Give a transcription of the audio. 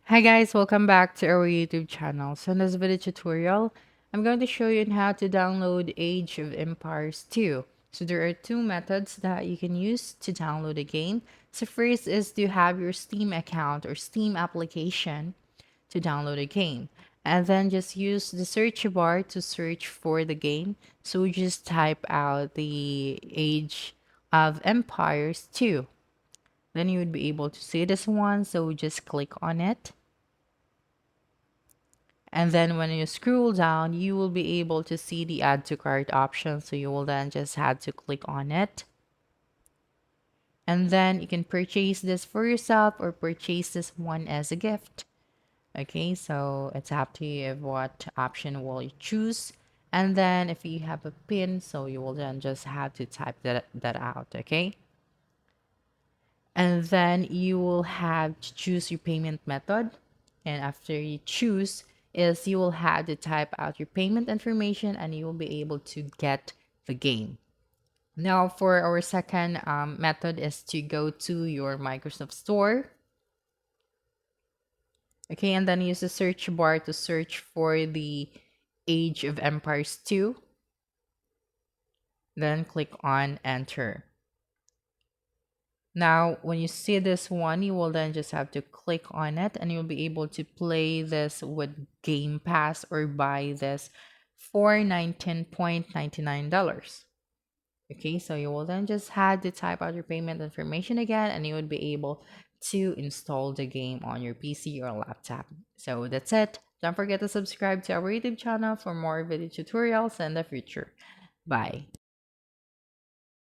Hi guys, welcome back to our YouTube channel. So in this video tutorial, I'm going to show you on how to download Age of Empires 2. So there are two methods that you can use to download a game. So first is to have your Steam account or Steam application to download a game. And then just use the search bar to search for the game. So just type out the Age of Empires 2. Then you would be able to see this one. So just click on it. And then when you scroll down, you will be able to see the add to cart option. So you will then just have to click on it. And then you can purchase this for yourself or purchase this one as a gift. Okay, so it's up to you of what option will you choose. And then if you have a pin, so you will then just have to type that out, okay? And then you will have to choose your payment method. And after you choose is you will have to type out your payment information and you will be able to get the game. Now for our second method is to go to your Microsoft Store. Okay, and then use the search bar to search for the Age of Empires 2. Then click on enter. Now, when you see this one, you will then just have to click on it and you'll be able to play this with Game Pass or buy this for $19.99. Okay, so you will then just have to type out your payment information again and you would be able to install the game on your PC or laptop. So that's it. Don't forget to subscribe to our YouTube channel for more video tutorials in the future. Bye.